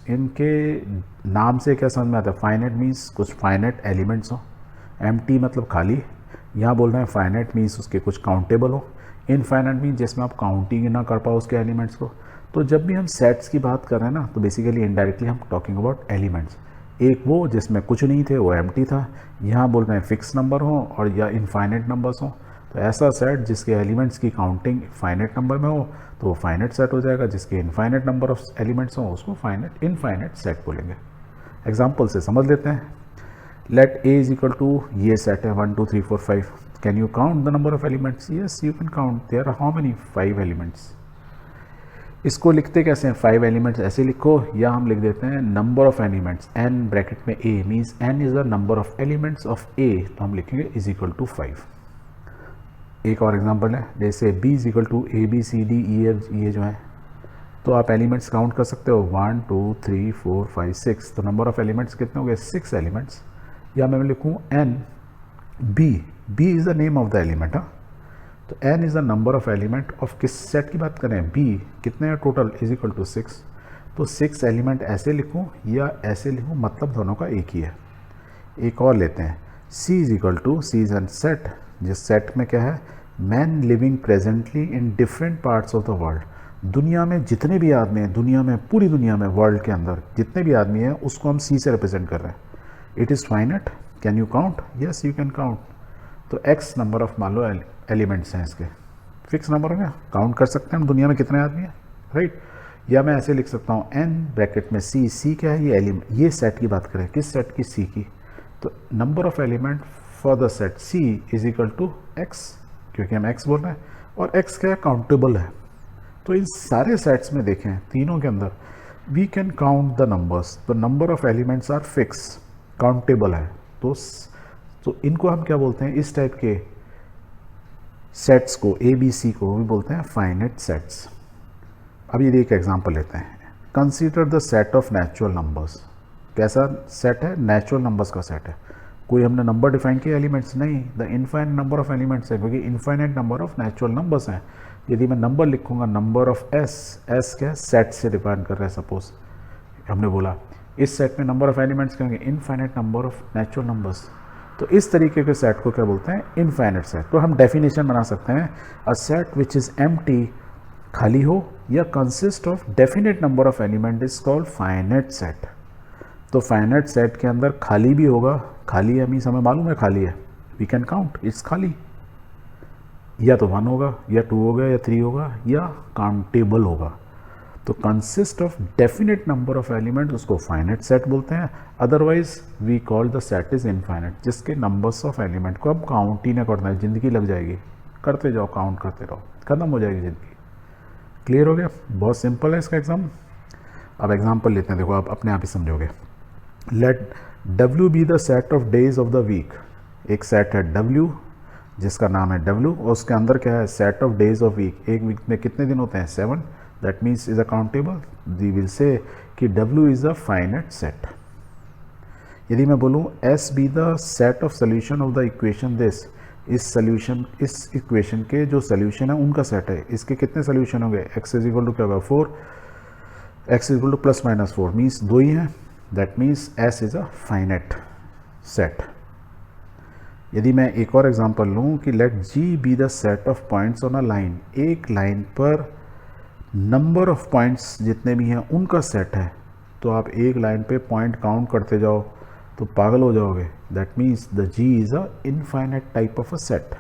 इनके नाम से क्या समझ में आता है? फाइनाइट मीन्स कुछ फाइनाइट एलिमेंट्स हो, एम्प्टी मतलब खाली, यहाँ बोल रहे हैं फाइनाइट मीन्स उसके कुछ काउंटेबल हो, इनफाइनाइट मीन्स जिसमें आप काउंटिंग ना कर पाओ उसके एलिमेंट्स को। तो जब भी हम सेट्स की बात कर रहे हैं ना, तो बेसिकली इनडायरेक्टली हम टॉकिंग अबाउट एलिमेंट्स। एक वो जिसमें कुछ नहीं थे, वो एम्प्टी था, यहाँ बोल रहे हैं फिक्स नंबर हो और या इनफाइनाइट नंबर्स हो। तो ऐसा सेट जिसके एलिमेंट्स की काउंटिंग फाइनाइट नंबर में हो तो वो फाइनाइट सेट हो जाएगा, जिसके इनफाइनाइट नंबर ऑफ एलिमेंट्स हो उसको फाइनाइट इनफाइनाइट सेट बोलेंगे। एग्जाम्पल से समझ लेते हैं। Let A is equal to, ये सेट है 1 2 3 4 5। Can you count the number of elements? Yes you can count. There are how many? 5 elements. इसको लिखते कैसे हैं? 5 एलिमेंट्स ऐसे लिखो, या हम लिख देते हैं number of elements, n bracket में A means n is the number of elements of A, तो हम लिखेंगे इज इक्वल टू 5। एक और एग्जांपल है, जैसे B is equal to A B C D E F, ये जो है तो आप एलिमेंट्स काउंट कर सकते हो 1 2 3 4 5 6। तो नंबर ऑफ एलिमेंट्स कितने हो गए? 6 एलिमेंट्स। या मैं लिखूँ N B, B is the name of the element. हाँ, तो n is the number of element of किस सेट की बात करें? b। कितने हैं टोटल? Is equal to 6। तो 6 एलिमेंट ऐसे लिखूँ या ऐसे लिखूँ, मतलब दोनों का एक ही है। एक और लेते हैं, c is equal to, C is an set, जिस सेट में क्या है? Man living presently in different parts of the world. दुनिया में जितने भी आदमी हैं, दुनिया में, पूरी दुनिया में, वर्ल्ड के अंदर जितने भी आदमी हैं, उसको हम c से रिप्रेजेंट कर रहे हैं। It is finite. Can you count? Yes you can count. तो x नंबर ऑफ मान लो एलिमेंट्स हैं इसके, फिक्स नंबर हो गया, काउंट कर सकते हैं हम दुनिया में कितने आदमी हैं, राइट। या मैं ऐसे लिख सकता हूँ n ब्रैकेट में c, c क्या है? ये एलिमेंट, ये सेट की बात करें, किस सेट की? c की। तो number of element for the set c is equal to x, क्योंकि हम x बोल रहे हैं, और x क्या है? काउंटेबल है। तो इन सारे सेट्स में देखें, तीनों के अंदर we can count the numbers. तो number of elements are fix, countable है। तो इनको हम क्या बोलते हैं? इस टाइप के सेट्स को, ए बी सी को भी बोलते हैं फाइनाइट सेट्स। अब ये एक एग्जांपल लेते हैं। Consider the set of natural numbers. कैसा सेट है? नेचुरल नंबर्स का सेट है। कोई हमने नंबर डिफाइन किया एलिमेंट्स? नहीं, the infinite number of elements है, क्योंकि infinite number of natural numbers हैं। यदि मैं नंबर लिखूंगा, नंबर ऑफ एस, एस क्या है? सेट से डिफाइन कर रहे हैं। सपोज हमने बोला इस सेट में नंबर ऑफ एलिमेंट्स कहेंगे infinite number of natural numbers. तो इस तरीके के सेट को क्या बोलते हैं? Infinite set. तो हम डेफिनेशन बना सकते हैं, a set which is empty, खाली हो, या consist of definite number of element is called finite set. तो फाइनाइट सेट के अंदर खाली भी होगा, खाली है मीन्स हमें मालूम है खाली है, वी कैन काउंट इट्स खाली, या तो 1 होगा, या 2 होगा, या 3 होगा, या काउंटेबल होगा। तो consist of definite number of element, उसको फाइनाइट सेट बोलते हैं। Otherwise we call the set is infinite, जिसके नंबर्स ऑफ एलिमेंट को अब काउंट ही ना करना है, ज़िंदगी लग जाएगी, करते जाओ, काउंट करते रहो, खत्म हो जाएगी ज़िंदगी। क्लियर हो गया? बहुत सिंपल है इसका एग्जाम। अब एग्जाम्पल लेते हैं, देखो आप अपने आप ही समझोगे। Let W be the set of days of the week. एक सेट है W जिसका नाम है W, और उसके अंदर क्या है? Set of days of week. एक वीक में कितने दिन होते हैं? 7। That means is a countable. We will say कि W is a finite set. यदि मैं बोलूँ S be the set of solution of the equation this, इस इक्वेशन के जो सोल्यूशन है उनका सेट है, इसके कितने सोल्यूशन होंगे? x इज इक्वल टू क्या होगा? 4, x is equal two plus minus 4 means 2 ही हैं। That means S is a finite set. यदि मैं एक और एग्जांपल लूँ कि late G be the set of points on a line, एक लाइन पर नंबर ऑफ पॉइंट्स जितने भी हैं उनका सेट है, तो आप एक लाइन पे पॉइंट काउंट करते जाओ तो पागल हो जाओगे। That means the G is a infinite type of a set.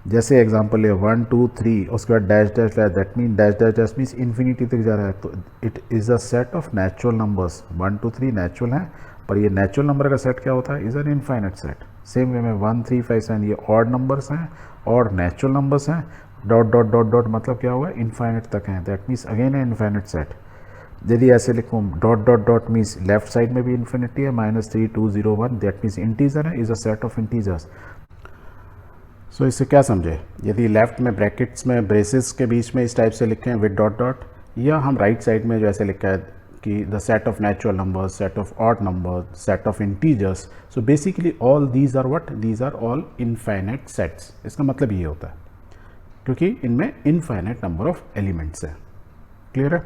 जैसे एग्जांपल ले 1 2 3, उसके बाद dash dash dash, that mean dash dash dash means infinity तक जा रहा है। तो it is a set of natural numbers. 1 2 3 natural हैं, पर ये नेचुरल नंबर का सेट क्या होता है? Is an infinite set. Same way में 1 3 5 7 ये ऑड नंबर्स हैं और नेचुरल नंबर्स हैं। डॉट डॉट डॉट डॉट मतलब क्या होगा? इनफाइनाइट तक हैं। दैट मीन्स अगेन है इनफाइनाइट सेट। यदि ऐसे लिखूँ dot dot dot means left side में भी इन्फिनिटी है, -3 2 0 1, दैट मीन्स इंटीजर है, is a set of integers. So इससे क्या समझे? यदि लेफ्ट में ब्रैकेट्स में ब्रेसेस के बीच में इस टाइप से लिखें विद डॉट डॉट, या हम राइट साइड में जो ऐसे लिखा है कि the set of natural numbers, set of odd numbers, set of integers. So basically all these are what? These are all infinite sets. इसका मतलब ये होता है, क्योंकि इनमें इनफाइनाइट नंबर ऑफ एलिमेंट्स है। क्लियर है?